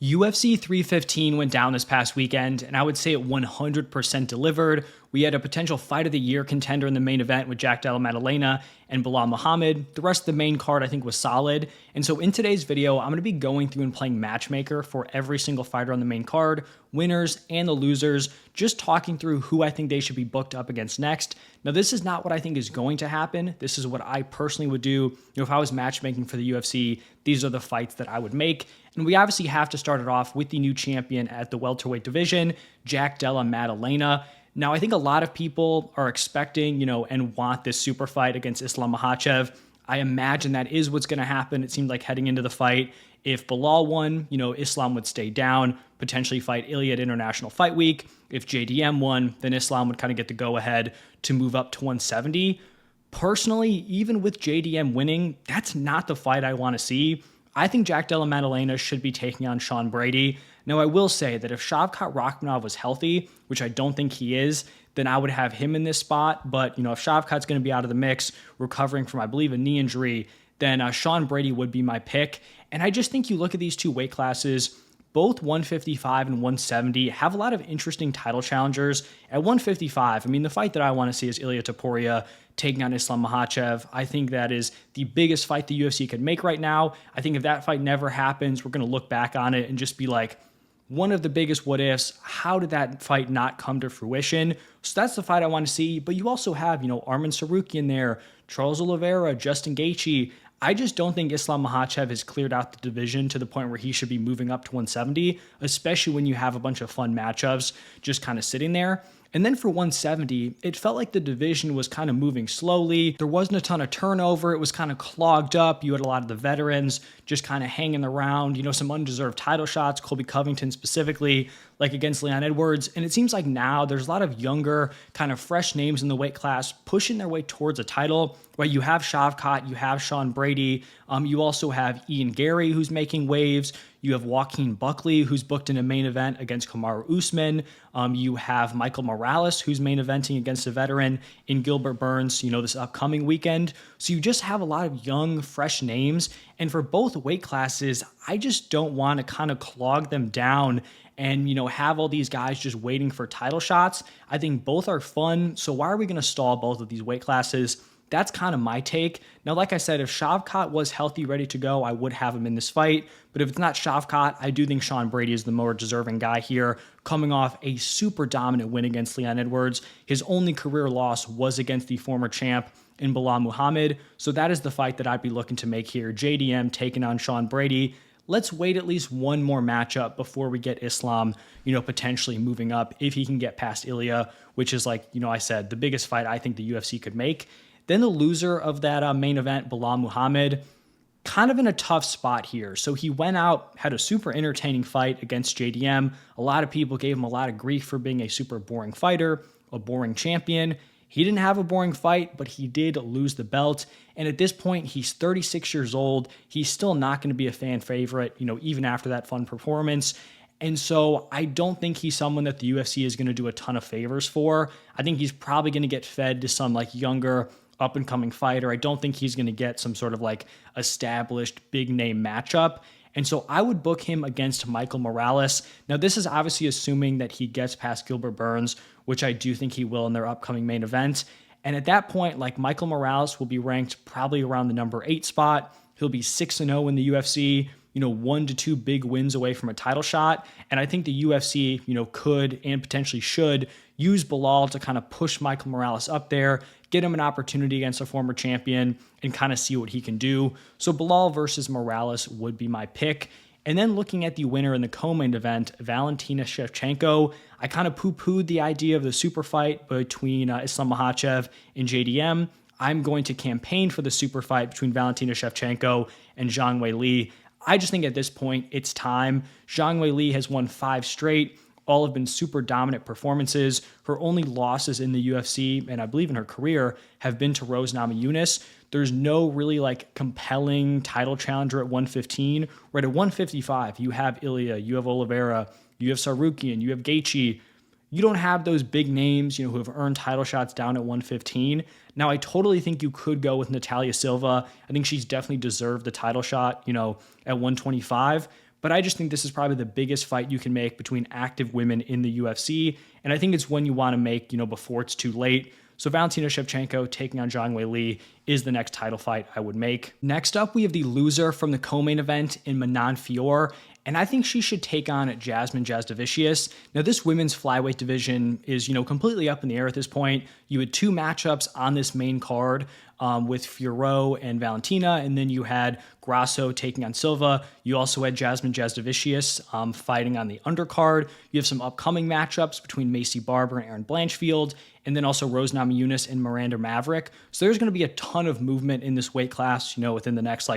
UFC 315 went down this past weekend, and I would say it 100% delivered. We had a potential fight of the year contender in the main event with Della, Maddalena, and Belal Muhammad. The rest of the main card I think was solid. And so in today's video, I'm going to be going through and playing matchmaker for every single fighter on the main card, winners and the losers, just talking through who I think they should be booked up against next. Now, this is not what I think is going to happen. This is what I personally would do. If I was matchmaking for the UFC, these are the fights that I would make. And we obviously have to start it off with the new champion at the welterweight division, Della Maddalena. Now, I think a lot of people are expecting, and want this super fight against Islam Makhachev. I imagine that is what's going to happen. It seemed like heading into the fight, if Belal won, Islam would stay down, potentially fight Ilya at International Fight Week. If JDM won, then Islam would kind of get the go-ahead to move up to 170. Personally, even with JDM winning, that's not the fight I want to see. I think Della Maddalena should be taking on Sean Brady. Now, I will say that if Shavkat Rakhmonov was healthy, which I don't think he is, then I would have him in this spot. But, if Shavkat's going to be out of the mix, recovering from, I believe, a knee injury, then Sean Brady would be my pick. And I just think you look at these two weight classes, both 155 and 170 have a lot of interesting title challengers. At 155, the fight that I want to see is Ilia Topuria taking on Islam Makhachev. I think that is the biggest fight the UFC could make right now. I think if that fight never happens, we're going to look back on it and just be like, one of the biggest what ifs. How did that fight not come to fruition? So that's the fight I want to see. But you also have, Arman Sarukian there, Charles Oliveira, Justin Gaethje. I just don't think Islam Makhachev has cleared out the division to the point where he should be moving up to 170, especially when you have a bunch of fun matchups just kind of sitting there. And then for 170, it felt like the division was kind of moving slowly. There wasn't a ton of turnover. It was kind of clogged up. You had a lot of the veterans just kind of hanging around, some undeserved title shots, Colby Covington specifically, like against Leon Edwards. And it seems like now there's a lot of younger, kind of fresh names in the weight class pushing their way towards a title, right? You have Shavkat, you have Sean Brady. You also have Ian Gary, who's making waves. You have Joaquin Buckley, who's booked in a main event against Kamaru Usman. You have Michael Morales, who's main eventing against a veteran in Gilbert Burns, this upcoming weekend. So you just have a lot of young, fresh names. And for both weight classes, I just don't want to kind of clog them down and, have all these guys just waiting for title shots. I think both are fun. So why are we going to stall both of these weight classes? That's kind of my take. Now, like I said, if Shavkat was healthy, ready to go, I would have him in this fight. But if it's not Shavkat, I do think Sean Brady is the more deserving guy here, coming off a super dominant win against Leon Edwards. His only career loss was against the former champ in Belal Muhammad. So that is the fight that I'd be looking to make here. JDM taking on Sean Brady. Let's wait at least one more matchup before we get Islam, potentially moving up if he can get past Ilya, which is like, I said, the biggest fight I think the UFC could make. Then the loser of that main event, Belal Muhammad, kind of in a tough spot here. So he went out, had a super entertaining fight against JDM. A lot of people gave him a lot of grief for being a super boring fighter, a boring champion. He didn't have a boring fight, but he did lose the belt. And at this point, he's 36 years old. He's still not going to be a fan favorite, even after that fun performance. And so I don't think he's someone that the UFC is going to do a ton of favors for. I think he's probably going to get fed to some younger, up-and-coming fighter. I don't think he's going to get some sort of established big-name matchup. And so I would book him against Michael Morales. Now, this is obviously assuming that he gets past Gilbert Burns, which I do think he will in their upcoming main event. And at that point, Michael Morales will be ranked probably around the number 8 spot. He'll be 6-0 in the UFC, 1 to 2 big wins away from a title shot. And I think the UFC, could and potentially should use Belal to kind of push Michael Morales up there, get him an opportunity against a former champion, and kind of see what he can do. So Belal versus Morales would be my pick. And then looking at the winner in the co-main event, Valentina Shevchenko, I kind of poo-pooed the idea of the super fight between Islam Makhachev and JDM. I'm going to campaign for the super fight between Valentina Shevchenko and Zhang Weili. I just think at this point, it's time. Zhang Weili has won 5 straight. All have been super dominant performances. Her only losses in the UFC, and I believe in her career, have been to Rose Namajunas. There's no really compelling title challenger at 115. Right at 155, you have Ilya, you have Oliveira, you have Sarukian, you have Gaethje. You don't have those big names, who have earned title shots down at 115. Now, I totally think you could go with Natalia Silva. I think she's definitely deserved the title shot, at 125. but I just think this is probably the biggest fight you can make between active women in the UFC. And I think it's one you want to make, before it's too late. So Valentina Shevchenko taking on Zhang Weili is the next title fight I would make. Next up, we have the loser from the co-main event in Manon Fiorot, and I think she should take on Jasmine Jasudavicius. Now, this women's flyweight division is, completely up in the air at this point. You had two matchups on this main card with Fiorot and Valentina, and then you had Grasso taking on Silva. You also had Jasmine Jasudavicius fighting on the undercard. You have some upcoming matchups between Macy Barber and Erin Blanchfield, and then also Rose Namajunas and Miranda Maverick. So there's going to be a ton of movement in this weight class, within the next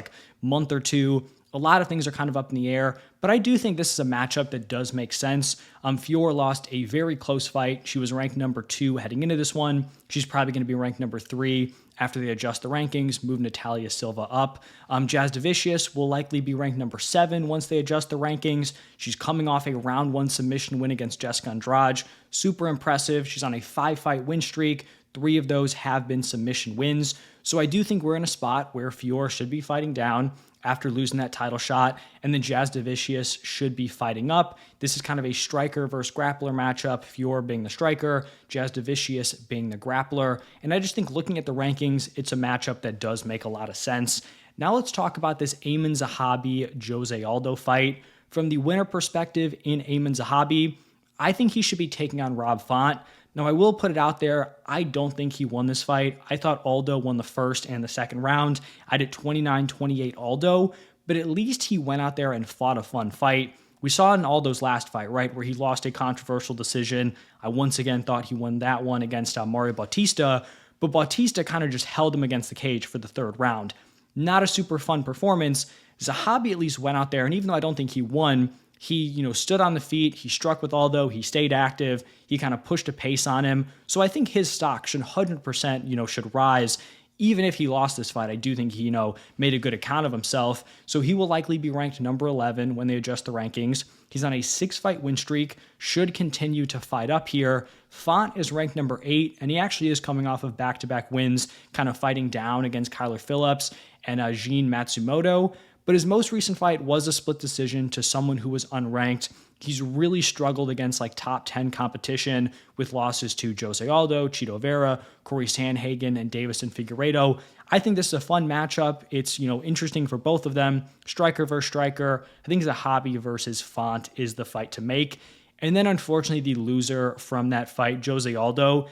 month or two. A lot of things are kind of up in the air, but I do think this is a matchup that does make sense. Fiorot lost a very close fight. She was ranked number 2 heading into this one. She's probably going to be ranked number 3 after they adjust the rankings, move Natalia Silva up. Jasudavicius will likely be ranked number 7 once they adjust the rankings. She's coming off a round 1 submission win against Jessica Andrade. Super impressive. She's on a 5-fight win streak. 3 of those have been submission wins. So I do think we're in a spot where Fiorot should be fighting down after losing that title shot, and then Jasudavicius should be fighting up. This is kind of a striker versus grappler matchup, Fiorot being the striker, Jasudavicius being the grappler, and I just think looking at the rankings, it's a matchup that does make a lot of sense. Now let's talk about this Aiemann Zahabi Jose Aldo fight. From the winner perspective in Aiemann Zahabi, I think he should be taking on Rob Font. Now, I will put it out there, I don't think he won this fight. I thought Aldo won the first and the second round. I did 29-28 Aldo, but at least he went out there and fought a fun fight. We saw it in Aldo's last fight, right, where he lost a controversial decision. I once again thought he won that one against Mario Bautista, but Bautista kind of just held him against the cage for the third round. Not a super fun performance. Zahabi at least went out there, and even though I don't think he won, he, stood on the feet, he struck with Aldo, he stayed active, he kind of pushed a pace on him. So I think his stock should 100%, should rise. Even if he lost this fight, I do think he, made a good account of himself. So he will likely be ranked number 11 when they adjust the rankings. He's on a 6-fight win streak, should continue to fight up here. Font is ranked number 8, and he actually is coming off of back-to-back wins, kind of fighting down against Kyler Phillips and Jin Matsumoto. But his most recent fight was a split decision to someone who was unranked. He's really struggled against top 10 competition with losses to Jose Aldo, Chito Vera, Corey Sandhagen, and Davison Figueiredo. I think this is a fun matchup. It's, interesting for both of them. Striker versus striker. I think Zahabi versus Font is the fight to make. And then unfortunately, the loser from that fight, Jose Aldo,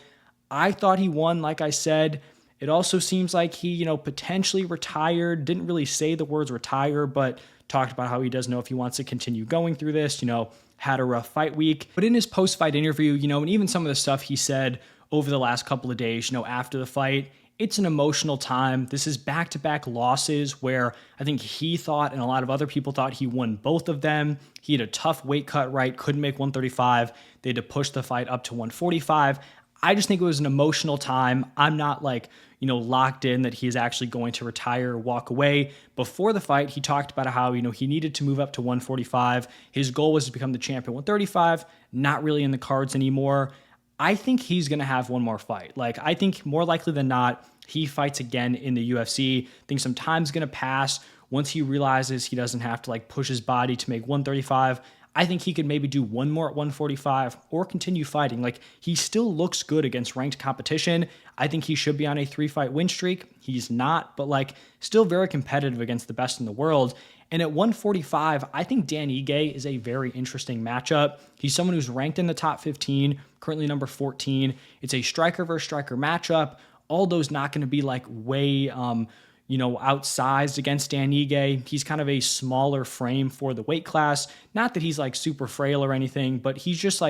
I thought he won, like I said. It also seems like he, potentially retired, didn't really say the words retire, but talked about how he doesn't know if he wants to continue going through this, had a rough fight week. But in his post-fight interview, and even some of the stuff he said over the last couple of days, after the fight, it's an emotional time. This is back-to-back losses where I think he thought and a lot of other people thought he won both of them. He had a tough weight cut, right? Couldn't make 135. They had to push the fight up to 145. I just think it was an emotional time. I'm not locked in that he's actually going to retire or walk away. Before the fight, he talked about how, he needed to move up to 145. His goal was to become the champion 135, not really in the cards anymore. I think he's going to have one more fight. I think more likely than not, he fights again in the UFC. I think some time's going to pass once he realizes he doesn't have to push his body to make 135. I think he could maybe do one more at 145 or continue fighting. He still looks good against ranked competition. I think he should be on a 3-fight win streak. He's not, but still very competitive against the best in the world. And at 145, I think Dan Ige is a very interesting matchup. He's someone who's ranked in the top 15, currently number 14. It's a striker versus striker matchup. Aldo's not going to be way outsized against Dan Ige. He's kind of a smaller frame for the weight class. Not that he's super frail or anything, but he's just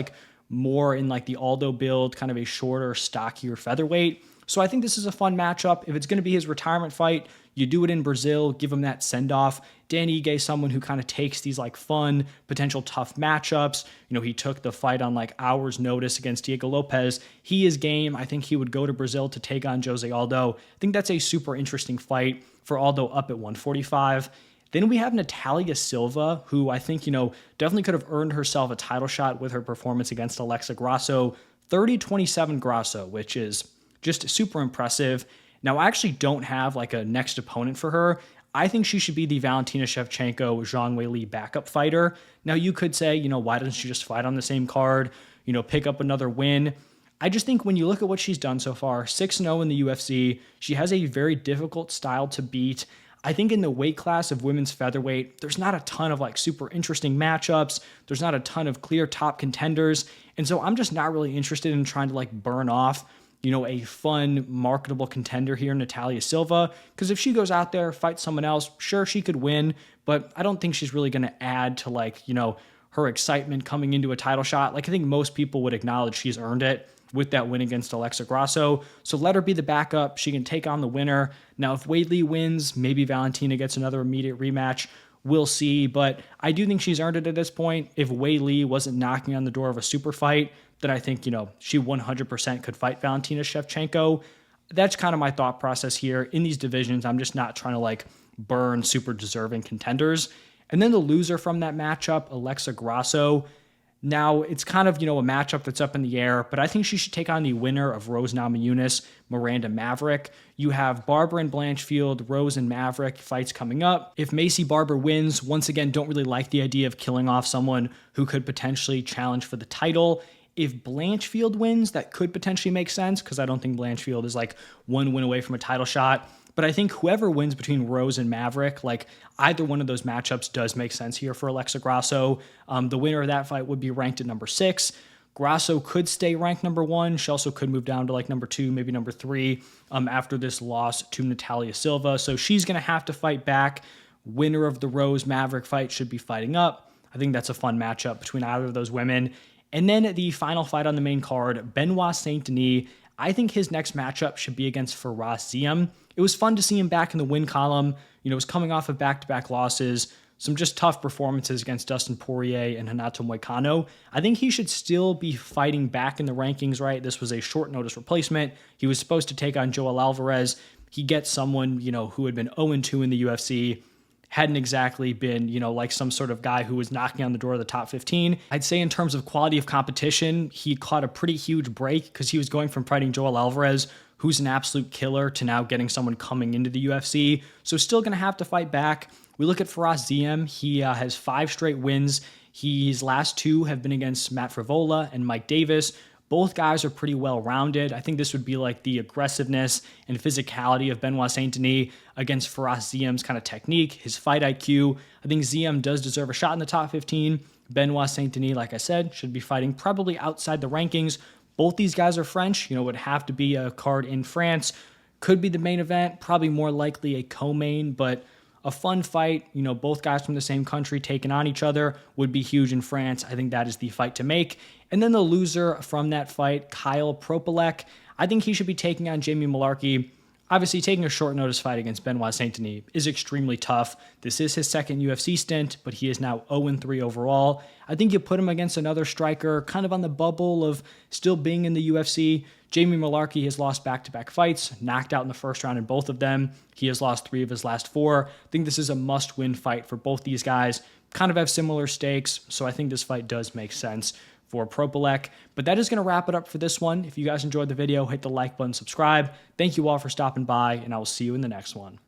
more in the Aldo build, kind of a shorter, stockier featherweight. So I think this is a fun matchup. If it's going to be his retirement fight, you do it in Brazil, give him that send-off. Dan Ige, someone who kind of takes these fun, potential tough matchups. He took the fight on hours notice against Diego Lopez. He is game. I think he would go to Brazil to take on Jose Aldo. I think that's a super interesting fight for Aldo up at 145. Then we have Natalia Silva, who I think, definitely could have earned herself a title shot with her performance against Alexa Grasso. 30-27 Grasso, which is just super impressive. Now, I actually don't have a next opponent for her. I think she should be the Valentina Shevchenko, Zhang Weili backup fighter. Now, you could say, why doesn't she just fight on the same card, pick up another win? I just think when you look at what she's done so far, 6-0 in the UFC, she has a very difficult style to beat. I think in the weight class of women's featherweight, there's not a ton of super interesting matchups. There's not a ton of clear top contenders. And so I'm just not really interested in trying to burn off, a fun, marketable contender here, Natalia Silva. Because if she goes out there, fights someone else, sure, she could win. But I don't think she's really going to add to her excitement coming into a title shot. I think most people would acknowledge she's earned it with that win against Alexa Grasso. So let her be the backup. She can take on the winner. Now, if Weili wins, maybe Valentina gets another immediate rematch. We'll see. But I do think she's earned it at this point. If Weili wasn't knocking on the door of a super fight, then I think, she 100% could fight Valentina Shevchenko. That's kind of my thought process here. In these divisions, I'm just not trying to burn super deserving contenders. And then the loser from that matchup, Alexa Grasso. Now, it's kind of, a matchup that's up in the air, but I think she should take on the winner of Rose Namajunas, Miranda Maverick. You have Barber and Blanchfield, Rose and Maverick fights coming up. If Macy Barber wins, once again, don't really like the idea of killing off someone who could potentially challenge for the title. If Blanchfield wins, that could potentially make sense because I don't think Blanchfield is one win away from a title shot. But I think whoever wins between Rose and Maverick, either one of those matchups does make sense here for Alexa Grasso. The winner of that fight would be ranked at number 6. Grasso could stay ranked number 1. She also could move down to number 2, maybe number 3 after this loss to Natalia Silva. So she's going to have to fight back. Winner of the Rose Maverick fight should be fighting up. I think that's a fun matchup between either of those women. And then the final fight on the main card, Benoit Saint-Denis. I think his next matchup should be against Fares Ziam. It was fun to see him back in the win column. Was coming off of back-to-back losses, some just tough performances against Dustin Poirier and Renato Moicano. I think he should still be fighting back in the rankings, right? This was a short notice replacement. He was supposed to take on Joel Alvarez. He gets someone, who had been 0-2 in the UFC. Hadn't exactly been, some sort of guy who was knocking on the door of the top 15. I'd say in terms of quality of competition, he caught a pretty huge break because he was going from fighting Joel Alvarez, who's an absolute killer, to now getting someone coming into the UFC. So still going to have to fight back. We look at Fares Ziam. He has 5 straight wins. His last 2 have been against Matt Frivola and Mike Davis. Both guys are pretty well-rounded. I think this would be the aggressiveness and physicality of Benoit Saint-Denis against Fares Ziam's kind of technique, his fight IQ. I think Ziam does deserve a shot in the top 15. Benoit Saint-Denis, like I said, should be fighting probably outside the rankings. Both these guys are French. Would have to be a card in France. Could be the main event, probably more likely a co-main, but a fun fight. Both guys from the same country taking on each other would be huge in France. I think that is the fight to make. And then the loser from that fight, Kyle Prepolec. I think he should be taking on Jamie Mullarkey. Obviously, taking a short notice fight against Benoit Saint-Denis is extremely tough. This is his second UFC stint, but he is now 0-3 overall. I think you put him against another striker kind of on the bubble of still being in the UFC. Jamie Mullarkey has lost back-to-back fights, knocked out in the first round in both of them. He has lost 3 of his last 4. I think this is a must-win fight for both these guys. Kind of have similar stakes, so I think this fight does make sense for Prepolec. But that is going to wrap it up for this one. If you guys enjoyed the video, hit the like button, subscribe. Thank you all for stopping by, and I will see you in the next one.